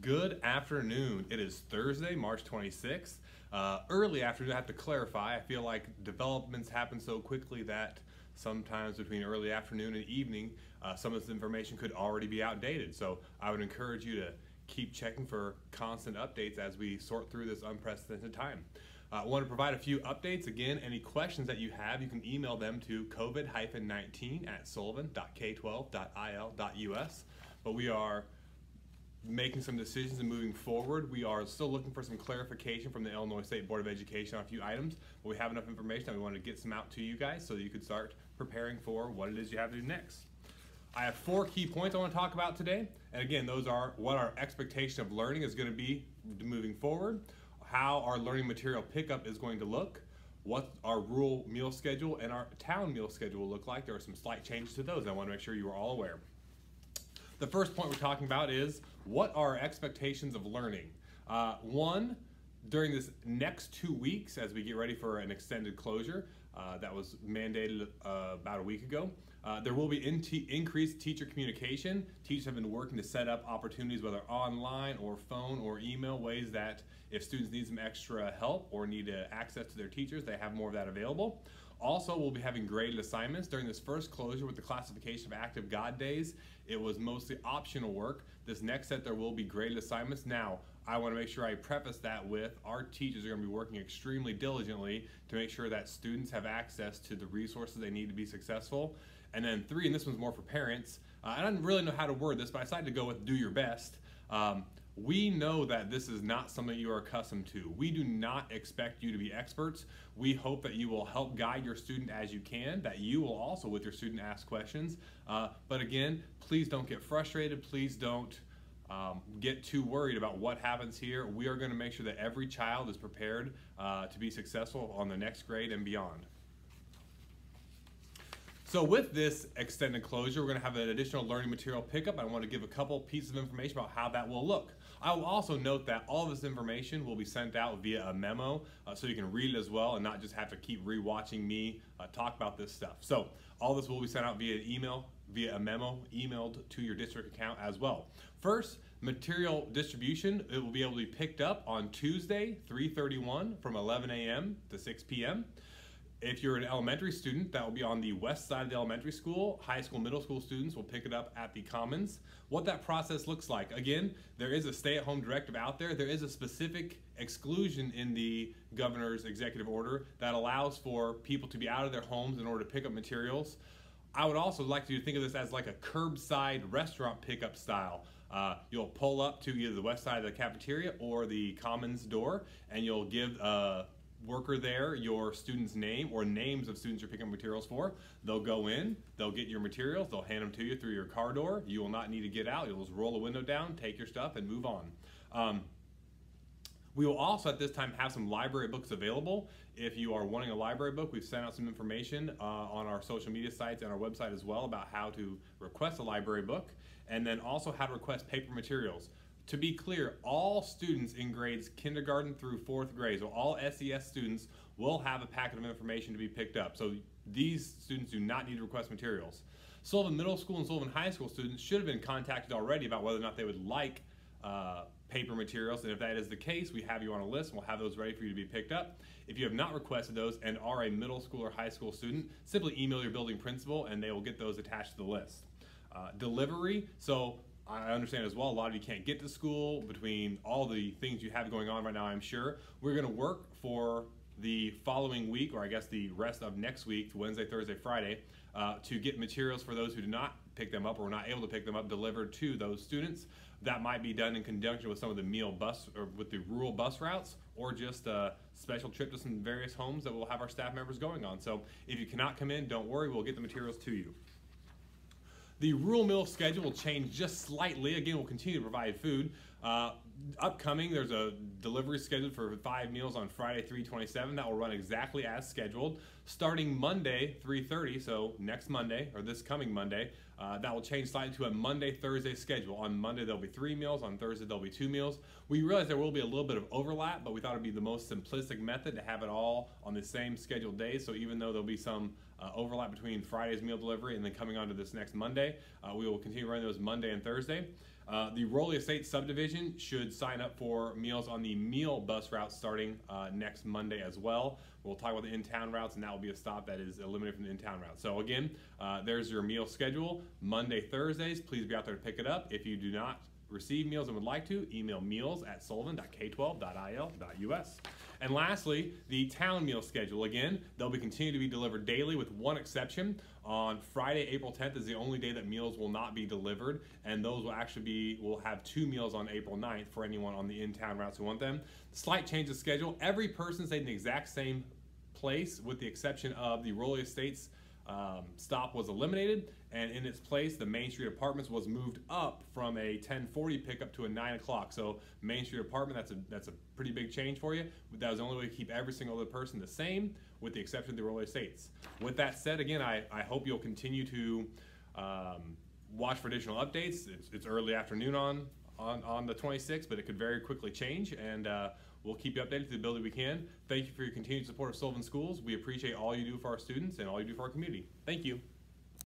Good afternoon. It is Thursday, March 26th. Early afternoon, I have to clarify. I feel like developments happen so quickly that sometimes between early afternoon and evening, some of this information could already be outdated. So I would encourage you to keep checking for constant updates as we sort through this unprecedented time. I want to provide a few updates. Again, any questions that you have, you can email them to covid-19@sullivan.k12.il.us. But we are making some decisions and moving forward. We are still looking for some clarification from the Illinois State Board of Education on a few items, but we have enough information that we want to get some out to you guys so that you could start preparing for what it is you have to do next. I have 4 key points I want to talk about today, and again, those are what our expectation of learning is going to be moving forward, how our learning material pickup is going to look, what our rural meal schedule and our town meal schedule will look like. There are some slight changes to those, and I want to make sure you are all aware. The first point we're talking about is what are our expectations of learning? One, during this next 2 weeks as we get ready for an extended closure that was mandated about a week ago, there will be increased teacher communication. Teachers have been working to set up opportunities, whether online or phone or email, ways that if students need some extra help or need access to their teachers, they have more of that available. Also, we'll be having graded assignments. During this first closure with the classification of active God days, it was mostly optional work. This next set, there will be graded assignments. Now, I want to make sure I preface that with our teachers are going to be working extremely diligently to make sure that students have access to the resources they need to be successful. And then 3, and this one's more for parents, I don't really know how to word this, but I decided to go with do your best. We know that this is not something you are accustomed to. We do not expect you to be experts. We hope that you will help guide your student as you can, that you will also with your student ask questions. But again, please don't get frustrated. Please don't get too worried about what happens here. We are going to make sure that every child is prepared to be successful on the next grade and beyond. So with this extended closure, we're going to have an additional learning material pickup. I want to give a couple pieces of information about how that will look. I will also note that all of this information will be sent out via a memo so you can read it as well and not just have to keep rewatching me talk about this stuff. So all this will be sent out via email, via a memo emailed to your district account as well. First, material distribution, it will be able to be picked up on Tuesday, 3/31 from 11 a.m. to 6 p.m. If you're an elementary student, that will be on the west side of the elementary school. High school, middle school students will pick it up at the Commons. What that process looks like, again, there is a stay-at-home directive out there. There is a specific exclusion in the governor's executive order that allows for people to be out of their homes in order to pick up materials. I would also like you to think of this as like a curbside restaurant pickup style. You'll pull up to either the west side of the cafeteria or the Commons door, and you'll give worker there your student's name or names of students you're picking up materials for. They'll go in, they'll get your materials, they'll hand them to you through your car door. You will not need to get out. You'll just roll the window down, take your stuff, and move on. We will also at this time have some library books available. If you are wanting a library book, we've sent out some information on our social media sites and our website as well about how to request a library book, and then also how to request paper materials. To be clear, all students in grades kindergarten through 4th grade, so all SES students will have a packet of information to be picked up. So these students do not need to request materials. Sullivan Middle School and Sullivan High School students should have been contacted already about whether or not they would like paper materials, and if that is the case, we have you on a list and we'll have those ready for you to be picked up. If you have not requested those and are a middle school or high school student, simply email your building principal and they will get those attached to the list. Delivery, so I understand as well, a lot of you can't get to school between all the things you have going on right now, I'm sure. We're going to work for the following week, or I guess the rest of next week, Wednesday, Thursday, Friday, to get materials for those who do not pick them up or are not able to pick them up delivered to those students. That might be done in conjunction with some of the meal bus or with the rural bus routes, or just a special trip to some various homes that we'll have our staff members going on. So if you cannot come in, don't worry, we'll get the materials to you. The rural meal schedule will change just slightly. Again, we'll continue to provide food. Upcoming, there's a delivery scheduled for 5 meals on Friday, 3/27. That will run exactly as scheduled. Starting Monday, 3/30, so next Monday, or this coming Monday, that will change slightly to a Monday-Thursday schedule. On Monday, there'll be 3 meals. On Thursday, there'll be 2 meals. We realize there will be a little bit of overlap, but we thought it'd be the most simplistic method to have it all on the same scheduled days. So even though there'll be some overlap between Friday's meal delivery and then coming on to this next Monday, we will continue running those Monday and Thursday. The Rowley Estates subdivision should sign up for meals on the meal bus route starting next Monday as well. We'll talk about the in-town routes, and that will be a stop that is eliminated from the in-town route. So again, there's your meal schedule. Monday, Thursdays, please be out there to pick it up. If you do not receive meals and would like to, email meals@sullivan.k12.il.us. And lastly, the town meal schedule. Again, they'll be continuing to be delivered daily with one exception. On Friday, April 10th is the only day that meals will not be delivered, and those will actually be, we'll have 2 meals on April 9th for anyone on the in-town routes who want them. Slight change of schedule. Every person stayed in the exact same place with the exception of the Rowley Estates stop was eliminated, and in its place the Main Street Apartments was moved up from a 10:40 pickup to a 9 o'clock. So Main Street Apartment, that's a pretty big change for you. That was the only way to keep every single other person the same, with the exception of the Rowley Estates. With that said, again, I hope you'll continue to watch for additional updates. It's early afternoon on the 26th, but it could very quickly change, and we'll keep you updated to the ability we can. Thank you for your continued support of Sullivan Schools. We appreciate all you do for our students and all you do for our community. Thank you.